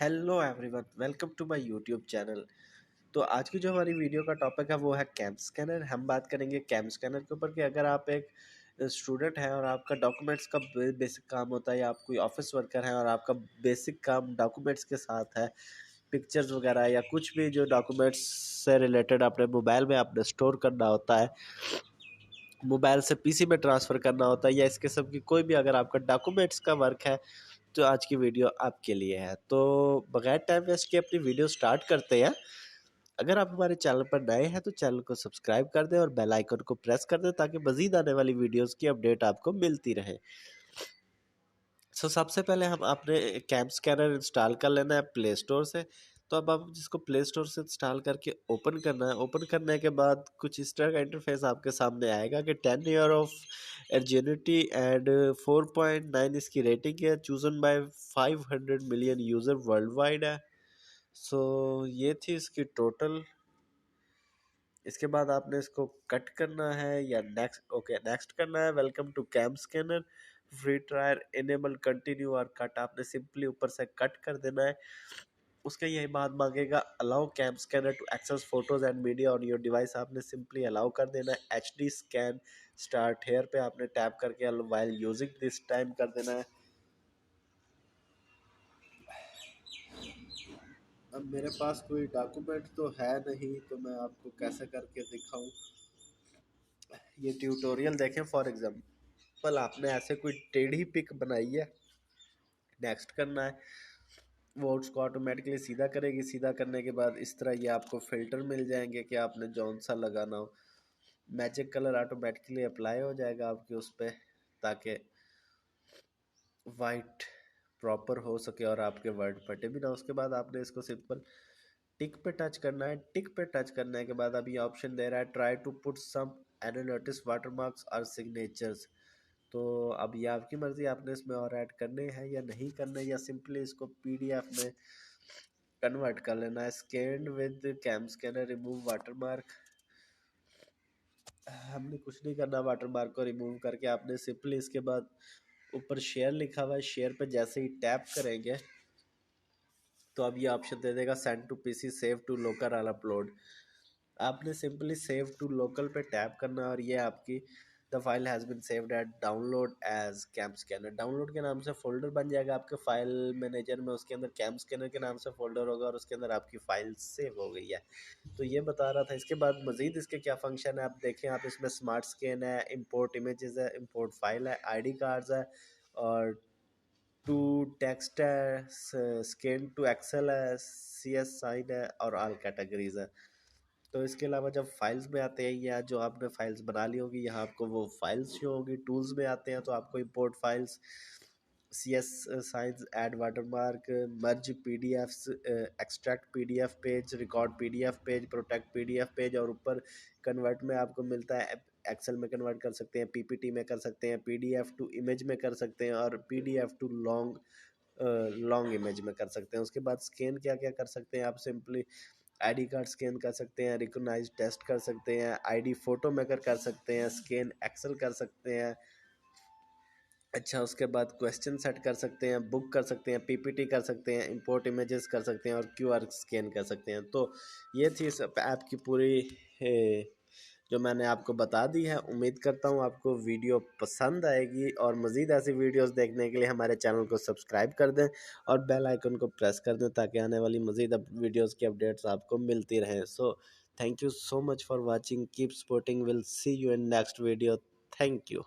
Hello everyone, welcome to my YouTube channel. तो आज की जो हमारी वीडियो का टॉपिक है वो है कैम स्कैनर। हम बात करेंगे कैम स्कैनर के ऊपर कि अगर आप एक स्टूडेंट हैं और आपका डॉक्यूमेंट्स का बेसिक काम होता है या आप कोई ऑफिस वर्कर हैं और आपका बेसिक काम डॉक्यूमेंट्स के साथ है, पिक्चर्स वगैरह या कुछ भी जो डॉक्यूमेंट्स से रिलेटेड अपने मोबाइल में आपने स्टोर करना होता है, मोबाइल से पीसी में ट्रांसफ़र करना होता है या इसके सब की कोई भी अगर आपका डॉक्यूमेंट्स का वर्क है तो आज की वीडियो आपके लिए है। तो बगैर टाइम वेस्ट के अपनी वीडियो स्टार्ट करते हैं। अगर आप हमारे चैनल पर नए हैं तो चैनल को सब्सक्राइब कर दें और बेल आइकन को प्रेस कर दें ताकि मजीद आने वाली वीडियोस की अपडेट आपको मिलती रहे। सबसे पहले हम अपने कैम स्कैनर इंस्टॉल कर लेना है प्ले स्टोर से। तो अब आप जिसको प्ले स्टोर से इंस्टॉल करके ओपन करना है। ओपन करने के बाद कुछ इस तरह का इंटरफेस आपके सामने आएगा कि 10 ईयर ऑफ एर्जिनिटी एंड 4.9 इसकी रेटिंग है, chosen bye 500 million user world wide है। सो ये थी इसकी टोटल। इसके बाद आपने इसको कट करना है या नेक्स्ट करना है। Welcome to cam scanner, free trial, enable, continue और कट। आपने सिंपली ऊपर से कट कर देना है। उसके यही बात मांगेगा allow cam scanner to access photos and media on your device. आपने सिंपली अलाउ कर देना है। HD स्कैन स्टार्ट हेयर पे आपने टैप करके वाइल यूजिंग दिस टाइम कर देना है। अब मेरे पास कोई डॉक्यूमेंट तो है नहीं तो मैं आपको कैसे करके दिखाऊं। ये ट्यूटोरियल देखें। फॉर एग्जांपल आपने ऐसे कोई टेढ़ी पिक बनाई है, नेक्स्ट करना है। वो उसको ऑटोमेटिकली सीधा करेगी। सीधा करने के बाद इस तरह ये आपको फिल्टर मिल जाएंगे कि आपने जौन सा लगाना हो। मैजिक कलर ऑटोमेटिकली अप्लाई हो जाएगा आपके उस पर ताकि वाइट प्रॉपर हो सके और आपके वर्ड फटे भी ना। उसके बाद आपने इसको सिंपल टिक पे टच करना है। टिक पे टच करने के बाद अभी ऑप्शन दे रहा है try to put some analytics watermarks और सिग्नेचर्स। तो अब ये आपकी मर्जी, आपने इसमें और ऐड करने हैं या नहीं करने, या सिंपली इसको PDF में कन्वर्ट कर लेना है। Scan with cam scanner remove watermark. हमने कुछ नहीं करना वाटरमार्क को रिमूव करके। आपने सिंपली इसके बाद ऊपर शेयर लिखा हुआ है, शेयर पे जैसे ही टैप करेंगे तो अब ये ऑप्शन दे देगा send to PC, save to local और अपलोड। आपने सिंपली सेव टू लोकल पे टैप करना और ये आपकी the file has been saved at download as cam scanner. Download के नाम से फोल्डर बन जाएगा आपके फाइल मैनेजर में। उसके अंदर कैम स्कैनर के नाम से फोल्डर होगा और उसके अंदर आपकी फाइल सेव हो गई है। तो ये बता रहा था। इसके बाद मजीद इसके क्या फंक्शन है आप देखें। आप इसमें स्मार्ट स्कैन है, इम्पोर्ट इमेजेस है, इम्पोर्ट फाइल है, ID कार्ड्स है और टू टेक्स्ट है, स्कैन टू एक्सेल है, CS साइन है और ऑल कैटेगरीज है। तो इसके अलावा जब फाइल्स में आते हैं या जो आपने फाइल्स बना ली होगी यहाँ आपको वो फाइल्स शो होगी। टूल्स में आते हैं तो आपको import files, CS science, add watermark, merge PDFs, extract PDF page, record PDF page, protect PDF page और ऊपर कन्वर्ट में आपको मिलता है। एक्सेल में कन्वर्ट कर सकते हैं, PPT में कर सकते हैं, PDF टू इमेज में कर सकते हैं और PDF टू लॉन्ग इमेज में कर सकते हैं। उसके बाद स्कैन क्या क्या कर सकते हैं आप। सिंपली ID कार्ड स्कैन कर सकते हैं, रिकोगनाइज टेस्ट कर सकते हैं, ID फोटो मेकर कर सकते हैं, स्कैन एक्सेल कर सकते हैं। अच्छा, उसके बाद क्वेश्चन सेट कर सकते हैं, बुक कर सकते हैं, PPT कर सकते हैं, इंपोर्ट इमेजेस कर सकते हैं और QR स्कैन कर सकते हैं। तो ये थी इस ऐप की पूरी जो मैंने आपको बता दी है। उम्मीद करता हूँ आपको वीडियो पसंद आएगी और मज़ीद ऐसी वीडियोस देखने के लिए हमारे चैनल को सब्सक्राइब कर दें और बेल आइकन को प्रेस कर दें ताकि आने वाली मज़ीद वीडियोस की अपडेट्स आपको मिलती रहें। So thank you so much for watching, keep supporting, will see you in next video. Thank you.